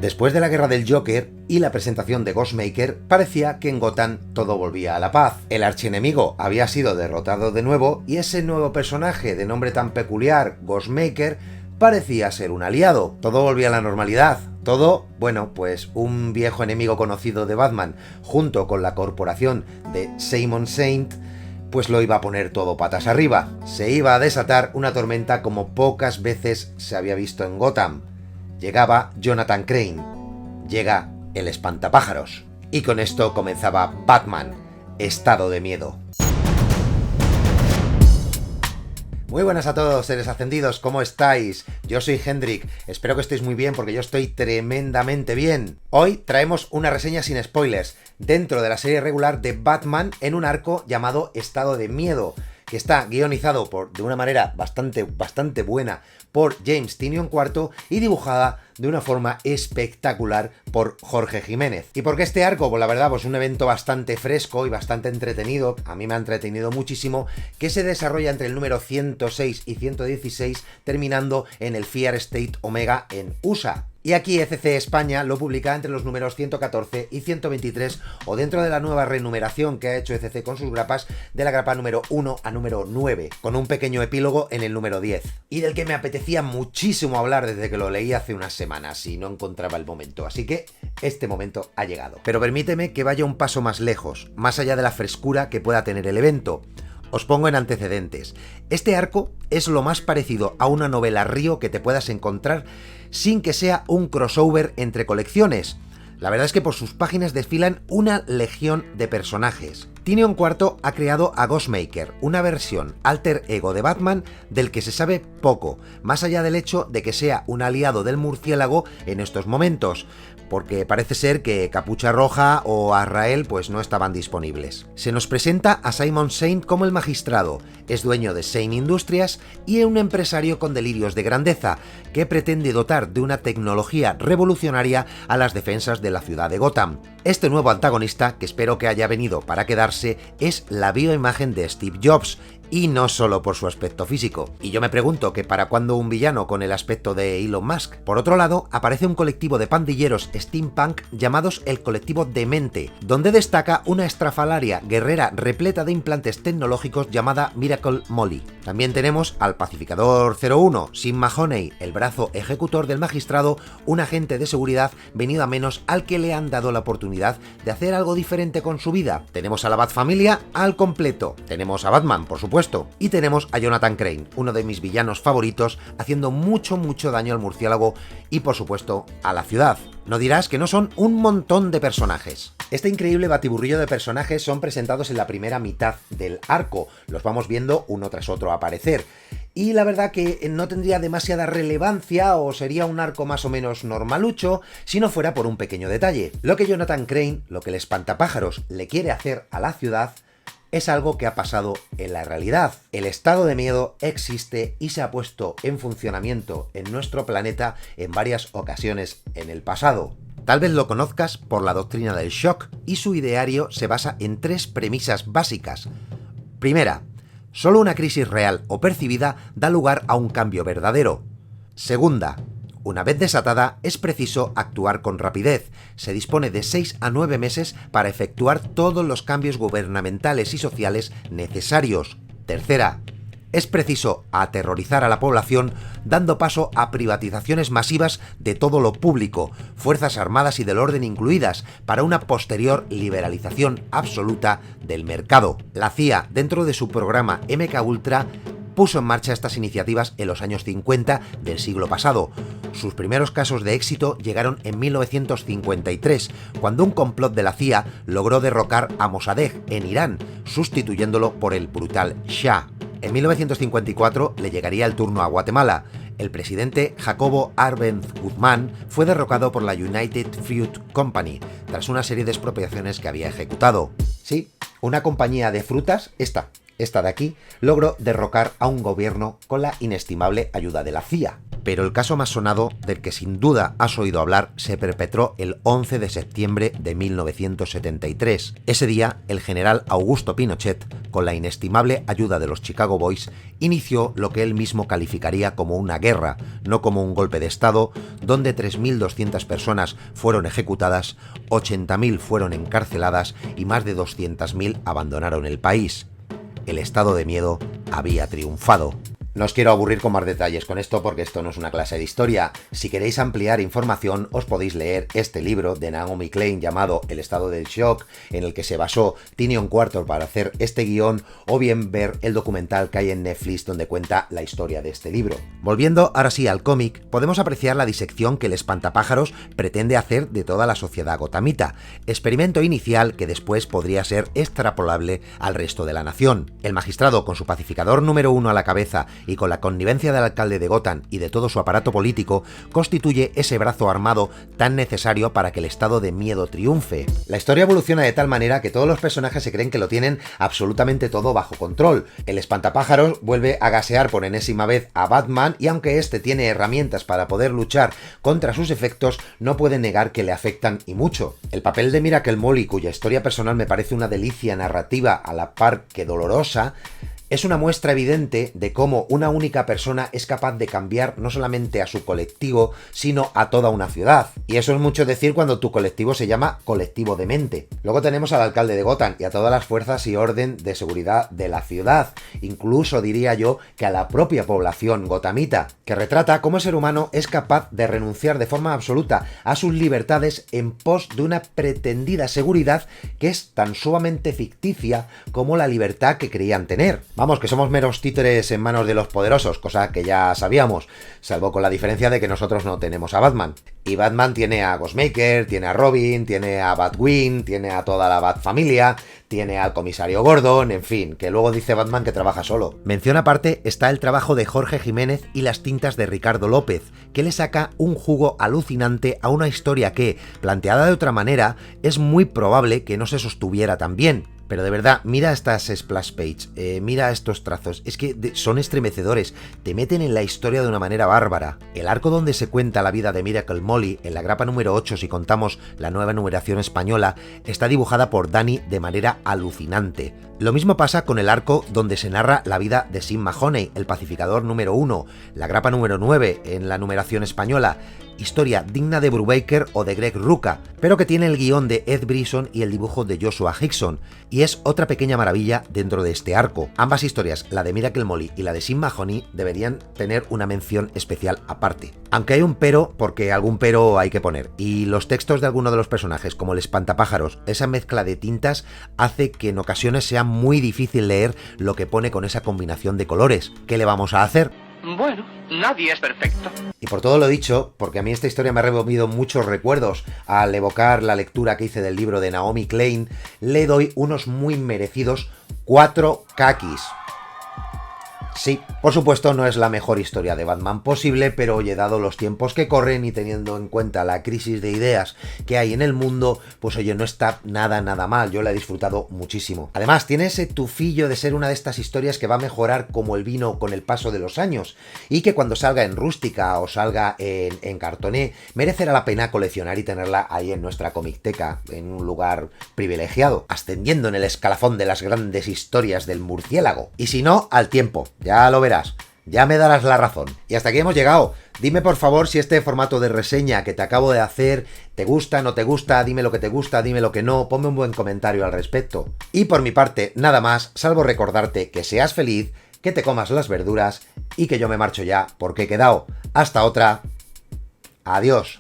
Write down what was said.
Después de la guerra del Joker y la presentación de Ghostmaker, parecía que en Gotham todo volvía a la paz. El archienemigo había sido derrotado de nuevo y ese nuevo personaje de nombre tan peculiar, Ghostmaker, parecía ser un aliado. Todo volvía a la normalidad. Todo, bueno, pues un viejo enemigo conocido de Batman, junto con la corporación de Simon Saint, pues lo iba a poner todo patas arriba. Se iba a desatar una tormenta como pocas veces se había visto en Gotham. Llegaba Jonathan Crane. Llega el espantapájaros. Y con esto comenzaba Batman, Estado de Miedo. Muy buenas a todos, seres ascendidos, ¿cómo estáis? Yo soy Hendrik, espero que estéis muy bien porque yo estoy tremendamente bien. Hoy traemos una reseña sin spoilers, dentro de la serie regular de Batman en un arco llamado Estado de Miedo, que está guionizado de una manera bastante buena por James Tynion IV y dibujada de una forma espectacular por Jorge Jiménez. ¿Y por qué este arco? Pues la verdad, pues un evento bastante fresco y bastante entretenido, a mí me ha entretenido muchísimo, que se desarrolla entre el número 106 y 116, terminando en el Fear State Omega en USA. Y aquí ECC España lo publica entre los números 114 y 123 o dentro de la nueva renumeración que ha hecho ECC con sus grapas de la grapa número 1 a número 9, con un pequeño epílogo en el número 10, y del que me apetecía muchísimo hablar desde que lo leí hace unas semanas y no encontraba el momento, así que este momento ha llegado. Pero permíteme que vaya un paso más lejos, más allá de la frescura que pueda tener el evento. Os pongo en antecedentes. Este arco es lo más parecido a una novela río que te puedas encontrar sin que sea un crossover entre colecciones. La verdad es que por sus páginas desfilan una legión de personajes. Tynion IV ha creado a Ghostmaker, una versión alter ego de Batman del que se sabe poco, más allá del hecho de que sea un aliado del murciélago en estos momentos, porque parece ser que Capucha Roja o Azrael pues no estaban disponibles. Se nos presenta a Simon Saint como el magistrado, es dueño de Saint Industries y es un empresario con delirios de grandeza que pretende dotar de una tecnología revolucionaria a las defensas de la ciudad de Gotham. Este nuevo antagonista, que espero que haya venido para quedarse, es la bioimagen de Steve Jobs, y no solo por su aspecto físico. Y yo me pregunto que para cuándo un villano con el aspecto de Elon Musk. Por otro lado, aparece un colectivo de pandilleros steampunk llamados el Colectivo Demente, donde destaca una estrafalaria guerrera repleta de implantes tecnológicos llamada Miracle Molly. También tenemos al Pacificador 01, Sim Mahoney, el brazo ejecutor del magistrado, un agente de seguridad venido a menos al que le han dado la oportunidad de hacer algo diferente con su vida. Tenemos a la Batfamilia al completo. Tenemos a Batman, por supuesto. Y tenemos a Jonathan Crane, uno de mis villanos favoritos, haciendo mucho daño al murciélago y por supuesto a la ciudad. No dirás que no son un montón de personajes. Este increíble batiburrillo de personajes son presentados en la primera mitad del arco, los vamos viendo uno tras otro aparecer. Y la verdad que no tendría demasiada relevancia o sería un arco más o menos normalucho si no fuera por un pequeño detalle. Lo que Jonathan Crane, lo que el espantapájaros le quiere hacer a la ciudad, es algo que ha pasado en la realidad. El estado de miedo existe y se ha puesto en funcionamiento en nuestro planeta en varias ocasiones en el pasado. Tal vez lo conozcas por la doctrina del shock y su ideario se basa en tres premisas básicas. Primera, solo una crisis real o percibida da lugar a un cambio verdadero. Segunda, una vez desatada, es preciso actuar con rapidez. Se dispone de 6 a 9 meses para efectuar todos los cambios gubernamentales y sociales necesarios. Tercera, es preciso aterrorizar a la población dando paso a privatizaciones masivas de todo lo público, fuerzas armadas y del orden incluidas, para una posterior liberalización absoluta del mercado. La CIA, dentro de su programa MK Ultra, puso en marcha estas iniciativas en los años 50 del siglo pasado. Sus primeros casos de éxito llegaron en 1953, cuando un complot de la CIA logró derrocar a Mossadegh en Irán, sustituyéndolo por el brutal Shah. En 1954 le llegaría el turno a Guatemala. El presidente Jacobo Arbenz Guzmán fue derrocado por la United Fruit Company, tras una serie de expropiaciones que había ejecutado. Sí, una compañía de frutas, esta, esta de aquí, logró derrocar a un gobierno con la inestimable ayuda de la CIA. Pero el caso más sonado, del que sin duda has oído hablar, se perpetró el 11 de septiembre de 1973. Ese día, el general Augusto Pinochet, con la inestimable ayuda de los Chicago Boys, inició lo que él mismo calificaría como una guerra, no como un golpe de Estado, donde 3.200 personas fueron ejecutadas, 80.000 fueron encarceladas y más de 200.000 abandonaron el país. El estado de miedo había triunfado. No os quiero aburrir con más detalles con esto porque esto no es una clase de historia. Si queréis ampliar información os podéis leer este libro de Naomi Klein llamado El estado del shock, en el que se basó Tinion Quarter para hacer este guión, o bien ver el documental que hay en Netflix donde cuenta la historia de este libro. Volviendo ahora sí al cómic, podemos apreciar la disección que el espantapájaros pretende hacer de toda la sociedad gotamita, experimento inicial que después podría ser extrapolable al resto de la nación. El magistrado, con su pacificador número 1 a la cabeza y con la connivencia del alcalde de Gotham y de todo su aparato político, constituye ese brazo armado tan necesario para que el estado de miedo triunfe. La historia evoluciona de tal manera que todos los personajes se creen que lo tienen absolutamente todo bajo control. El espantapájaros vuelve a gasear por enésima vez a Batman y aunque este tiene herramientas para poder luchar contra sus efectos, no puede negar que le afectan y mucho. El papel de Miracle Molly, cuya historia personal me parece una delicia narrativa a la par que dolorosa, es una muestra evidente de cómo una única persona es capaz de cambiar no solamente a su colectivo, sino a toda una ciudad. Y eso es mucho decir cuando tu colectivo se llama colectivo de mente. Luego tenemos al alcalde de Gotham y a todas las fuerzas y orden de seguridad de la ciudad, incluso diría yo que a la propia población gotamita, que retrata cómo el ser humano es capaz de renunciar de forma absoluta a sus libertades en pos de una pretendida seguridad que es tan sumamente ficticia como la libertad que creían tener. Vamos, que somos meros títeres en manos de los poderosos, cosa que ya sabíamos, salvo con la diferencia de que nosotros no tenemos a Batman. Y Batman tiene a Ghostmaker, tiene a Robin, tiene a Batwing, tiene a toda la Batfamilia, tiene al comisario Gordon, en fin, que luego dice Batman que trabaja solo. Mención aparte está el trabajo de Jorge Jiménez y las tintas de Ricardo López, que le saca un jugo alucinante a una historia que, planteada de otra manera, es muy probable que no se sostuviera tan bien. Pero de verdad, mira estas splash page, mira estos trazos, es que son estremecedores, te meten en la historia de una manera bárbara. El arco donde se cuenta la vida de Miracle Molly, en la grapa número 8 si contamos la nueva numeración española, está dibujada por Dani de manera alucinante. Lo mismo pasa con el arco donde se narra la vida de Sim Mahoney, el pacificador número 1, la grapa número 9 en la numeración española, historia digna de Brubaker o de Greg Rucka, pero que tiene el guión de Ed Brisson y el dibujo de Joshua Hickson, y es otra pequeña maravilla dentro de este arco. Ambas historias, la de Miracle Molly y la de Sim Mahoney, deberían tener una mención especial aparte. Aunque hay un pero, porque algún pero hay que poner, y los textos de algunos de los personajes, como el espantapájaros, esa mezcla de tintas hace que en ocasiones sea muy difícil leer lo que pone con esa combinación de colores. ¿Qué le vamos a hacer? Bueno, nadie es perfecto. Y por todo lo dicho, porque a mí esta historia me ha removido muchos recuerdos al evocar la lectura que hice del libro de Naomi Klein, le doy unos muy merecidos 4 kakis. Sí, por supuesto no es la mejor historia de Batman posible, pero oye, dado los tiempos que corren y teniendo en cuenta la crisis de ideas que hay en el mundo, pues oye, no está nada mal, yo la he disfrutado muchísimo. Además, tiene ese tufillo de ser una de estas historias que va a mejorar como el vino con el paso de los años, y que cuando salga en rústica o salga en cartoné, merecerá la pena coleccionar y tenerla ahí en nuestra comicteca, en un lugar privilegiado, ascendiendo en el escalafón de las grandes historias del murciélago. Y si no, al tiempo. Ya lo verás, ya me darás la razón. Y hasta aquí hemos llegado. Dime por favor si este formato de reseña que te acabo de hacer te gusta, no te gusta, dime lo que te gusta, dime lo que no, ponme un buen comentario al respecto. Y por mi parte, nada más, salvo recordarte que seas feliz, que te comas las verduras y que yo me marcho ya porque he quedado. Hasta otra. Adiós.